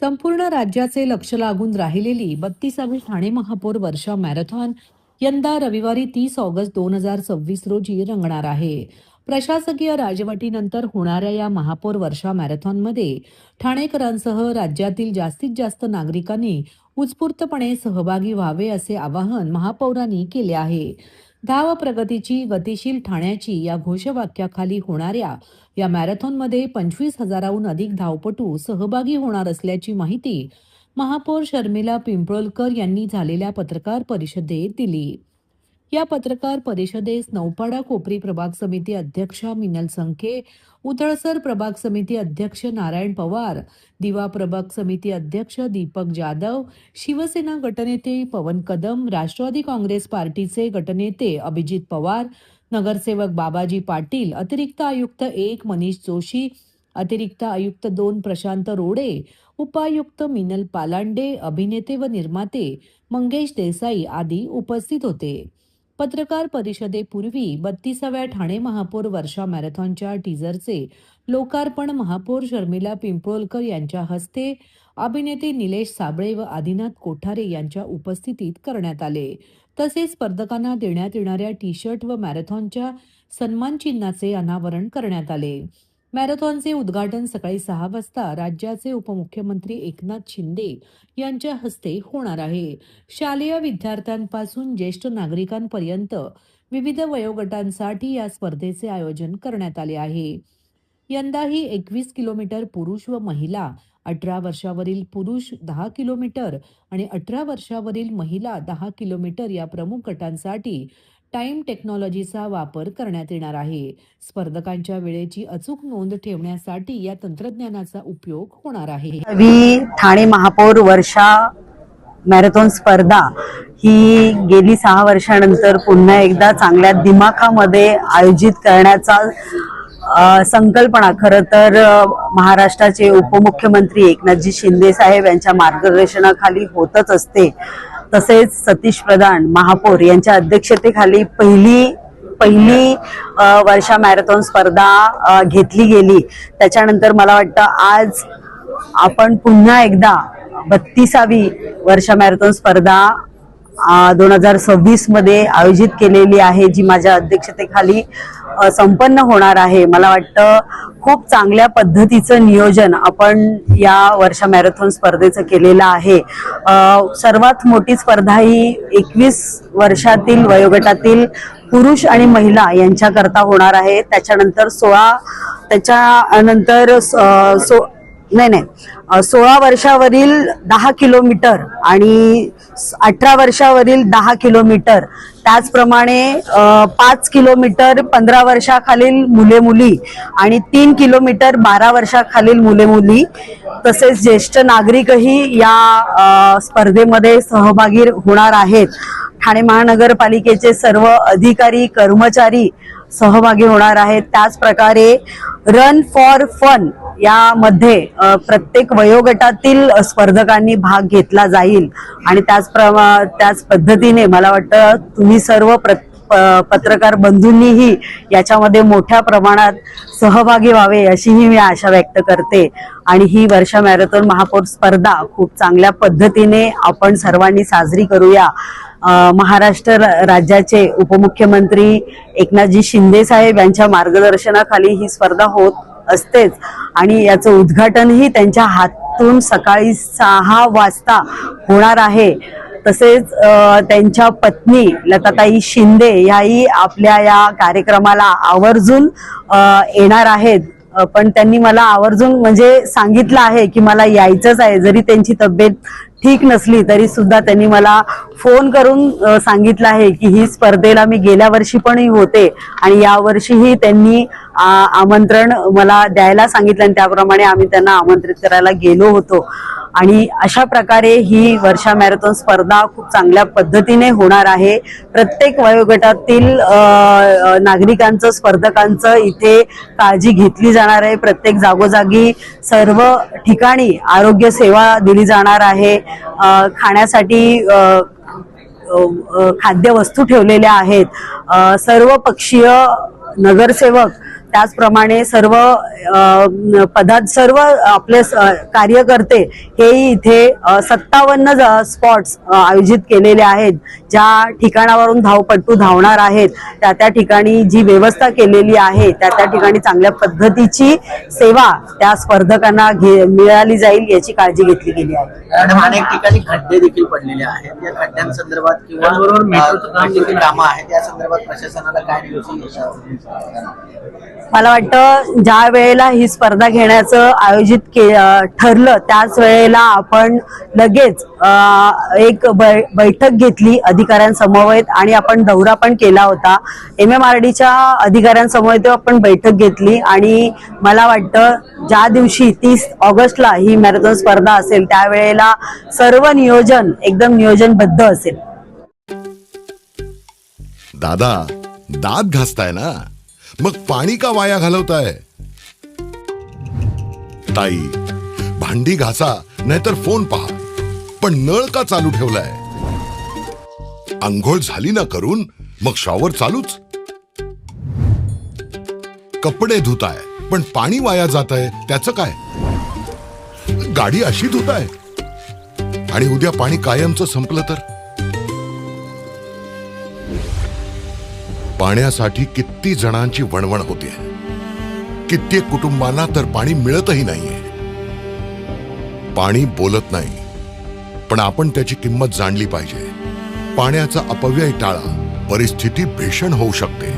संपूर्ण राज्याचे लक्ष लागून राहिलेली 32वी ठाणे महापौर वर्षा मॅरेथॉन यंदा रविवारी 30 ऑगस्ट 2026 रोजी रंगणार आहे. प्रशासकीय राजवटीनंतर होणाऱ्या या महापौर वर्षा मॅरेथॉनमध्ये ठाणेकरांसह राज्यातील जास्तीत जास्त नागरिकांनी उत्स्फूर्तपणे सहभागी व्हावे असे आवाहन महापौरांनी केले आहे. धाव प्रगतीची गतिशील ठाण्याची या घोषवाक्याखाली होणाऱ्या या मॅरेथॉनमध्ये 25,000हून अधिक धावपटू सहभागी होणार असल्याची माहिती महापौर शर्मिला पिंपळकर यांनी झालेल्या पत्रकार परिषदेत दिली. या पत्रकार परिषदेस नौपाडा कोपरी प्रभाग समिती अध्यक्ष मिनल संखे, उथळसर प्रभाग समिती अध्यक्ष नारायण पवार, दिवा प्रभाग समिती अध्यक्ष दीपक जाधव, शिवसेना गटनेते पवन कदम, राष्ट्रवादी काँग्रेस पार्टीचे गटनेते अभिजित पवार, नगरसेवक बाबाजी पाटील, अतिरिक्त आयुक्त 1 मनीष जोशी, अतिरिक्त आयुक्त 2 प्रशांत रोडे, उपायुक्त मिनल पालांडे, अभिनेते व निर्माते मंगेश देसाई आदी उपस्थित होते. पत्रकार परिषदेपूर्वी 32व्या ठाणे महापौर वर्षा मॅरेथॉनच्या टीझरचे लोकार्पण महापौर शर्मिला पिंपळकर यांच्या हस्ते अभिनेते निलेश साबळे व आदिनाथ कोठारे यांच्या उपस्थितीत करण्यात आले. तसेच स्पर्धकांना देण्यात येणाऱ्या टी शर्ट व मॅरेथॉनच्या सन्मान चिन्हाचे अनावरण करण्यात आले. मॅरेथॉनचे उद्घाटन सकाळी 6 वाजता राज्याचे उपमुख्यमंत्री एकनाथ शिंदे यांच्या हस्ते होणार आहे. शालेय विद्यार्थ्यांपासून ज्येष्ठ नागरिकांपर्यंत विविध वयोगटांसाठी या स्पर्धेचे आयोजन करण्यात आले आहे. यंदाही 21 किलोमीटर पुरुष व महिला, 18 वर्षावरील पुरुष 10 किलोमीटर आणि 18 वर्षावरील महिला 10 किलोमीटर या प्रमुख गटांसाठी टाइम टेक्नॉलॉजीचा वापर करण्यात येणार आहे. स्पर्धकांच्या वेळेची अचूक नोंद ठेवण्यासाठी या तंत्रज्ञानाचा उपयोग होणार आहे. ठाणे महापौर वर्षा मॅरेथॉन स्पर्धा ही गेली 6 वर्षानंतर पुन्हा एकदा चांगल्या दिमाखामध्ये आयोजित करण्याचा संकल्पना खरं तर महाराष्ट्राचे उपमुख्यमंत्री एकनाथजी शिंदे साहेब यांच्या मार्गदर्शनाखाली होतच असते. तसेच सतीश प्रधान महापौर यांच्या अध्यक्षतेखाली पहिली वर्षा मॅरेथॉन स्पर्धा घेतली गेली. त्याच्यानंतर मला वाटतं आज आपण पुन्हा एकदा 32वी वर्षा मॅरेथॉन स्पर्धा 2026 मध्ये आयोजित केलेली आहे, जी माझ्या अध्यक्षतेखाली संपन्न होणार आहे. मला वाटतं खूप चांगल्या पद्धतीचं नियोजन आपण या वर्षा मॅरेथॉन स्पर्धेचं केलेलं आहे. सर्वात मोठी स्पर्धा ही 21 वर्षातील वयोगटातील पुरुष आणि महिला यांच्याकरता होणार आहे. त्याच्यानंतर 16 वर्षावरील 10 किलोमीटर आणि 18 वर्षावरील 10 किलोमीटर, त्याचप्रमाणे 5 किलोमीटर 15 वर्षाखालील मुले मुली आणि 3 किलोमीटर 12 वर्षाखालील मुले मुली, तसेच ज्येष्ठ नागरिकही या स्पर्धेमध्ये सहभागी होणार आहेत. ठाणे महानगरपालिकेचे सर्व अधिकारी कर्मचारी सहभागी होणार आहेत. त्याच प्रकारे रन फॉर फन यामध्ये प्रत्येक वयोगटातील स्पर्धकांनी भाग घेतला जाईल आणि त्याच पद्धतीने मला वाटतं तुम्ही सर्व पत्रकार बंधूंनीही याच्यामध्ये मोठ्या प्रमाणात सहभागी व्हावे अशीही मी आशा व्यक्त करते. आणि ही वर्षा मॅरेथॉन महापौर स्पर्धा खूप चांगल्या पद्धतीने आपण सर्वांनी साजरी करूया. महाराष्ट्र राज्याचे उपमुख्यमंत्री एकनाथजी शिंदे साहेब यांच्या मार्गदर्शनाखाली ही स्पर्धा होत असतेच आणि याचं उद्घाटनही त्यांच्या हातून सकाळी 6 वाजता होणार आहे. तसेच त्यांच्या पत्नी लताताई शिंदे याही आपल्या या कार्यक्रमाला आवर्जून येणार आहेत. पण त्यांनी मला आवर्जून म्हणजे सांगितलं आहे की मला यायचंच आहे. जरी त्यांची तब्येत ठीक नसली तरी सुद्धा त्यांनी मला फोन करून सांगितलं आहे की ही स्पर्धेला मी गेल्या वर्षी पण होते आणि या वर्षीही त्यांनी आमंत्रण मला द्यायला सांगितलं आणि त्याप्रमाणे आम्ही त्यांना आमंत्रित करायला गेलो होतो. आणि अशा प्रकारे ही वर्षा मॅरेथॉन स्पर्धा खूप चांगल्या पद्धतीने होणार आहे. प्रत्येक वयोगटातील नागरिकांचं, स्पर्धकांचं इथे काळजी घेतली जाणार आहे. प्रत्येक जागोजागी सर्व ठिकाणी आरोग्य सेवा दिली जाणार आहे. खाण्यासाठी खाद्यवस्तू ठेवलेल्या आहेत. सर्व पक्षीय नगरसेवक त्याचप्रमाणे सर्व सर्व आपले कार्यकर्ते हेही इथे 57 स्पॉट्स आयोजित केलेले आहेत. ज्या ठिकाणावरून धावपटू धावणार आहेत त्या ठिकाणी जी व्यवस्था केलेली आहे त्या ठिकाणी चांगल्या पद्धतीची सेवा त्या स्पर्धकांना मिळाली जाईल याची काळजी घेतली गेली आहे. आणि अनेक ठिकाणी खड्डे देखील पडलेले आहेत. या खड्ड्यांसंदर्भात किंवा मेट्रोचं देखील कामं आहेत, या संदर्भात प्रशासनाला काय मला वाटतं ज्या वेळेला ही स्पर्धा घेण्याचं आयोजित ठरलं त्याच वेळेला आपण लगेच एक बैठक घेतली अधिकाऱ्यांसमवेत आणि आपण दौरा पण केला होता. MMRDच्या अधिकाऱ्यांसमवेत आपण बैठक घेतली आणि मला वाटतं ज्या दिवशी 30 ऑगस्टला ही मॅरेथॉन स्पर्धा असेल त्यावेळेला सर्व नियोजन एकदम नियोजनबद्ध असेल. दादा, दात घासताय ना, मग पाणी का वाया घालवताय? ताई, भांडी घासा नाहीतर फोन पहा, पण नळ का चालू ठेवलाय? अंघोळ झाली ना करून, मग शॉवर चालूच. कपडे धुताय पण पाणी वाया जातंय, त्याचं काय? गाडी अशी धुताय आणि उद्या पाणी कायमचं संपलं तर? पाण्यासाठी किती जणांची वणवण होते. कित्येक कुटुंबांना तर पाणी मिळतही नाहीये. पाणी बोलत नाही, पण आपण त्याची किंमत जाणली पाहिजे. पाण्याचा अपव्यय टाळा, परिस्थिती भीषण होऊ शकते.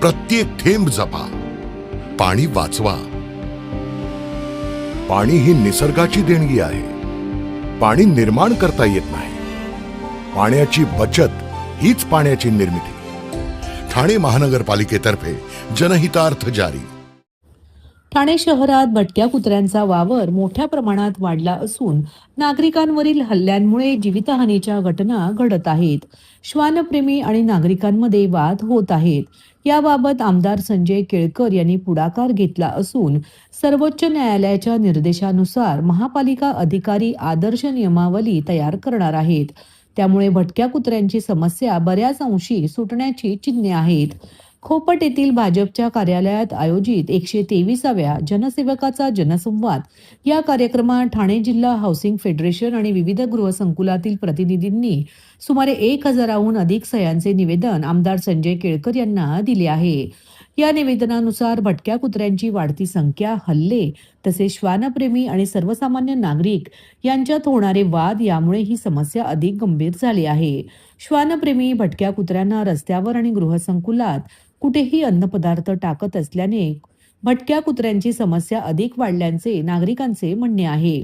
प्रत्येक थेंब जपा, पाणी वाचवा. पाणी ही निसर्गाची देणगी आहे. पाणी निर्माण करता येत नाही. पाण्याची बचत हीच पाण्याची निर्मिती. ठाणे महानगरपालिकेतर्फे जनहितार्थ जारी. ठाणे शहरात भटक्या कुत्र्यांचा वावर मोठ्या प्रमाणात वाढला असून नागरिकांवरील हल्ल्यांमुळे जीवितहानीच्या घटना घडत आहेत. श्वानप्रेमी आणि नागरिकांमध्ये वाद होत आहेत. याबाबत आमदार संजय केळकर यांनी पुढाकार घेतला असून सर्वोच्च न्यायालयाच्या निर्देशानुसार महापालिका अधिकारी आदर्श नियमावली तयार करणार आहेत. त्यामुळे भटक्या कुत्र्यांची समस्या बऱ्याच अंशी सुटण्याची चिन्हे आहेत. खोपट येथील भाजपच्या कार्यालयात आयोजित 123व्या जनसेवकाचा जनसंवाद या कार्यक्रमात ठाणे जिल्हा हाऊसिंग फेडरेशन आणि विविध गृहसंकुलातील प्रतिनिधींनी सुमारे 1000हून अधिक सह्यांचे निवेदन आमदार संजय केळकर यांना दिले आहे. या निवेदनानुसार भटक्या कुत्र्यांची वाढती संख्या, हल्ले तसेच श्वानप्रेमी आणि सर्वसामान्य नागरिक यांच्यात होणारे वाद यामुळे ही समस्या अधिक गंभीर झाली आहे. श्वानप्रेमी भटक्या कुत्र्यांना रस्त्यावर आणि गृहसंकुलात कुठेही अन्नपदार्थ टाकत असल्याने भटक्या कुत्र्यांची समस्या अधिक वाढल्याचे नागरिकांचे म्हणणे आहे.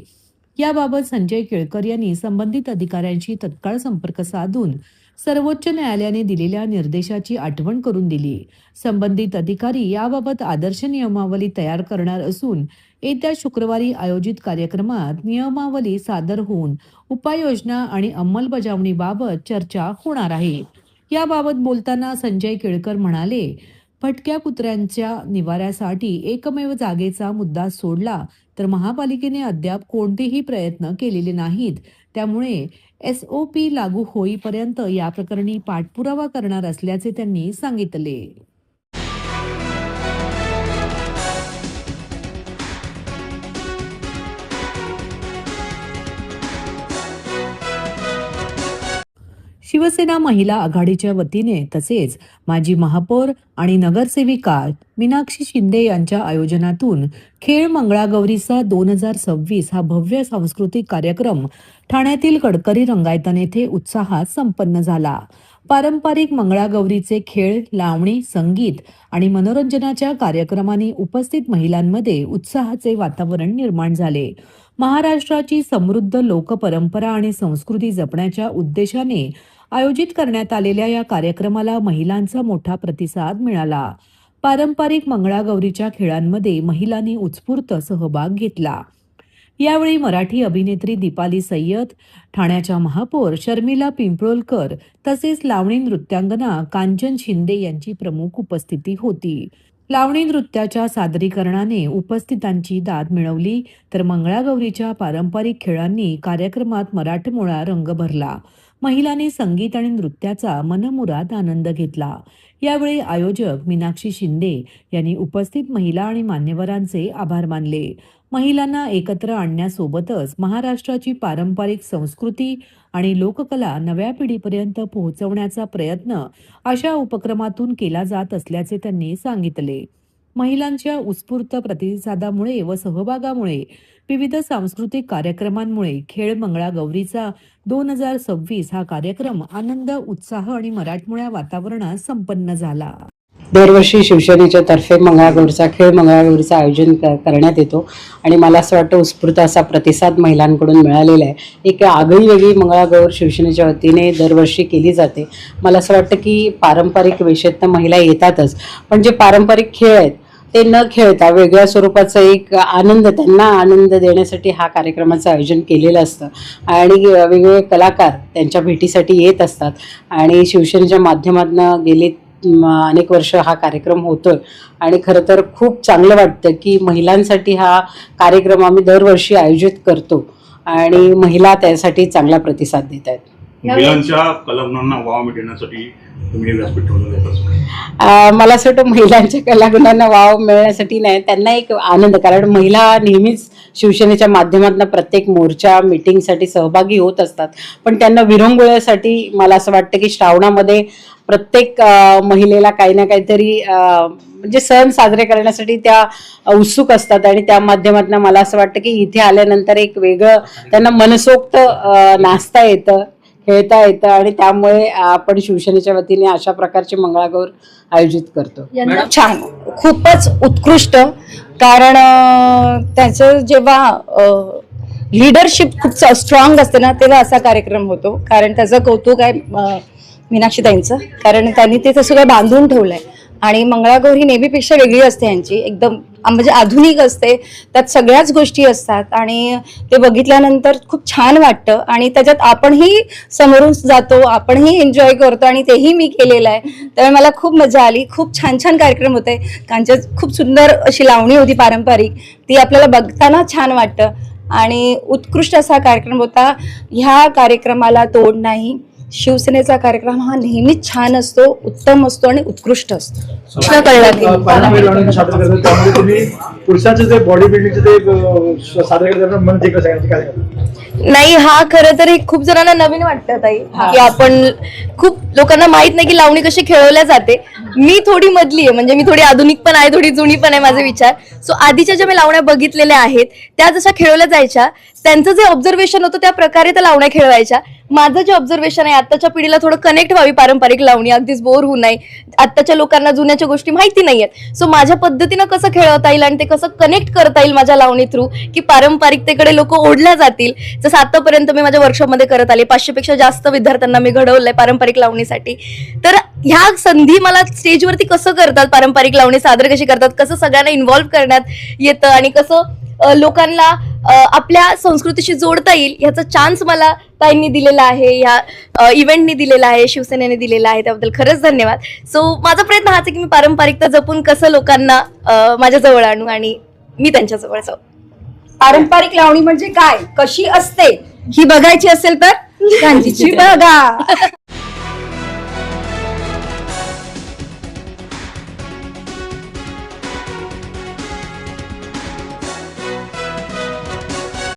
याबाबत संजय केळकर यांनी संबंधित अधिकाऱ्यांशी तत्काळ संपर्क साधून सर्वोच्च न्यायालयाने दिलेल्या निर्देशाची आठवण करून दिली. संबंधित अधिकारी याबाबत आदर्श नियमावली तयार करणार असून येत्या शुक्रवारी आयोजित कार्यक्रमात नियमावली सादर होऊन उपाययोजना आणि अंमलबजावणीबाबत चर्चा होणार आहे. याबाबत बोलताना संजय केळकर म्हणाले, भटक्या कुत्र्यांच्या निवाऱ्यासाठी एकमेव जागेचा मुद्दा सोडला तर महापालिकेने अद्याप कोणतेही प्रयत्न केलेले नाहीत. त्यामुळे SOP लागू होईपर्यंत या प्रकरणी पाठपुरावा करणार असल्याचे त्यांनी सांगितले. शिवसेना महिला आघाडीच्या वतीने तसेच माजी महापौर आणि नगरसेविका मीनाक्षी शिंदे यांच्या आयोजनातून खेळ मंगळागौरीचा 2026 हा भव्य सांस्कृतिक कार्यक्रम ठाण्यातील कडकरी रंगायतन येथे उत्साहात संपन्न झाला. पारंपरिक मंगळागौरीचे खेळ, लावणी, संगीत आणि मनोरंजनाच्या कार्यक्रमांनी उपस्थित महिलांमध्ये उत्साहाचे वातावरण निर्माण झाले. महाराष्ट्राची समृद्ध लोकपरंपरा आणि संस्कृती जपण्याच्या उद्देशाने आयोजित करण्यात आलेल्या या कार्यक्रमाला महिलांचा मोठा प्रतिसाद मिळाला. पारंपरिक मंगळागौरीच्या खेळांमध्ये महिलांनी उत्स्फूर्त सहभाग घेतला. यावेळी मराठी अभिनेत्री दीपाली सय्यद, ठाण्याच्या महापौर शर्मिला पिंपळकर तसेच लावणी नृत्यांगना कांचन शिंदे यांची प्रमुख उपस्थिती होती. लावणी नृत्याच्या सादरीकरणाने उपस्थितांची दाद मिळवली तर मंगळागौरीच्या पारंपरिक खेळांनी कार्यक्रमात मराठमोळा रंग भरला. महिलांनी संगीत आणि नृत्याचा मनमुराद आनंद घेतला. यावेळी आयोजक मीनाक्षी शिंदे यांनी उपस्थित महिला आणि मान्यवरांचे आभार मानले. महिलांना एकत्र आणण्यासोबतच महाराष्ट्राची पारंपरिक संस्कृती आणि लोककला नव्या पिढीपर्यंत पोहोचवण्याचा प्रयत्न अशा उपक्रमातून केला जात असल्याचे त्यांनी सांगितले. महिलांच्या उत्स्फूर्त प्रतिसादामुळे व सहभागामुळे विविध सांस्कृतिक कार्यक्रमांमुळे खेळ मंगळागौरीचा 2026 हा कार्यक्रम आनंद, उत्साह आणि मराठमोळ्या वातावरणात संपन्न झाला. दरवर्षी शिवसेनेच्या तर्फे खेळ मंगळागौरीचं आयोजन करण्यात येतो आणि मला असं वाटतं उत्स्फूर्त असा प्रतिसाद महिलांकडून मिळालेला आहे. एक आगळी वेगळी मंगळागौर शिवसेनेच्या वतीने दरवर्षी केली जाते. मला असं वाटतं की पारंपरिक वेशात तर महिला येतातच, पण जे पारंपरिक खेळ आहेत ते न खेळता वेगळ्या स्वरूपाचा एक त्यांना आनंद देण्यासाठी हा कार्यक्रमाचं आयोजन केलेलं असतं आणि वेगवेगळे कलाकार त्यांच्या भेटीसाठी येत असतात आणि शिवसेनेच्या माध्यमातून गेली अनेक वर्ष हा कार्यक्रम होतोय आणि खरं तर खूप चांगलं वाटतं की महिलांसाठी हा कार्यक्रम आम्ही दरवर्षी आयोजित करतो आणि महिला त्यासाठी चांगला प्रतिसाद देत आहेत. महिलांच्या कलागुणांना वाव मिळण्यासाठी तुम्ही हे व्यासपीठ ठेवलं जातं. मला असं वाटतं महिलांच्या कलागुणांना वाव मिळण्यासाठी नाही, त्यांना एक आनंद, कारण महिला नेहमीच शिवसेनेच्या माध्यमातून प्रत्येक मोर्चा मीटिंगसाठी सहभागी होत असतात, पण त्यांना विरंगुळ्यासाठी मला असं वाटतं की श्रावणामध्ये प्रत्येक महिलेला काही ना काहीतरी म्हणजे सण साजरे करण्यासाठी त्या उत्सुक असतात आणि त्या माध्यमातून मला असं वाटतं की इथे आल्यानंतर एक वेगळं त्यांना मनसोक्त नाचता येतं, खेळता येतं आणि त्यामुळे आपण शिवसेनेच्या वतीने अशा प्रकारचे मंगळागौर आयोजित करतो. छान, खूपच उत्कृष्ट, कारण त्याचं जेव्हा लीडरशिप खूप स्ट्रॉंग असते ना तेव्हा असा कार्यक्रम होतो. कारण त्याचं कौतुक आहे मीनाक्षीताईंचं, कारण त्यांनी ते सगळं बांधून ठेवलंय आणि मंगळागौर ही नेहमीपेक्षा वेगळी असते, यांची एकदम म्हणजे आधुनिक असते, त्यात सगळ्याच गोष्टी असतात आणि ते बघितल्यानंतर खूप छान वाटतं आणि त्याच्यात आपणही समोरून जातो, आपणही एन्जॉय करतो आणि तेही मी केलेलं आहे. त्यामुळे मला खूप मजा आली. खूप छान छान कार्यक्रम होते. कांच्या खूप सुंदर अशी लावणी होती पारंपरिक, ती आपल्याला बघताना छान वाटतं आणि उत्कृष्ट असा कार्यक्रम होता. ह्या कार्यक्रमाला तोड नाही. शिवसेनेचा कार्यक्रम हा नेहमीच छान असतो, उत्तम असतो आणि उत्कृष्ट असतो. पुरुषांचे जे बॉडी बिल्डिंगचे ते सादर करतात मन जिंकलं सगळ्यांचे काय नाही, हा खरं तर खूप जणांना नवीन वाटतं ताई, की आपण खूप लोकांना माहित नाही की लावणी कशी खेळवल्या जाते. मी थोडी मधली आहे, म्हणजे मी थोडी आधुनिक पण आहे, थोडी जुनी पण आहे माझे विचार. सो आधीच्या ज्या मी लावण्या बघितलेल्या आहेत त्या जशा खेळवल्या जायच्या, त्यांचं जे ऑब्झर्वेशन होतं त्या प्रकारे त्या लावण्या खेळवायच्या. माझं जे ऑब्झर्वेशन आहे, आत्ताच्या पिढीला थोडं कनेक्ट व्हावी पारंपरिक लावणी, अगदीच बोर होऊ नये. आत्ताच्या लोकांना जुन्याच्या गोष्टी माहिती नाहीयेत. सो माझ्या पद्धतीनं कसं खेळवता येईल आणि ते कसं कनेक्ट करता येईल माझ्या लावणी थ्रू, की पारंपरिकतेकडे लोक ओढल्या जातील. जसं आतापर्यंत मी माझ्या वर्कशॉपमध्ये करत आले, 500 पेक्षा जास्त विद्यार्थ्यांना मी घडवलंय पारंपरिक लावणीसाठी. तर ह्या संधी मला स्टेजवरती कसं करतात, पारंपरिक लावणी सादर कशी करतात, कसं सगळ्यांना इन्व्हॉल्व्ह करण्यात येतं आणि कसं लोकांना आपल्या संस्कृतीशी जोडता येईल ह्याचा चान्स मला ताईंनी दिलेला आहे, ह्या इव्हेंटनी दिलेला आहे, शिवसेनेने दिलेला आहे. त्याबद्दल खरंच धन्यवाद. सो माझा प्रयत्न हाच आहे की मी पारंपरिकता जपून कसं लोकांना माझ्या जवळ आणू आणि मी त्यांच्या जवळ जाऊ. पारंपरिक लावणी म्हणजे काय, कशी असते ही बघायची असेल तर गांधीची बघा.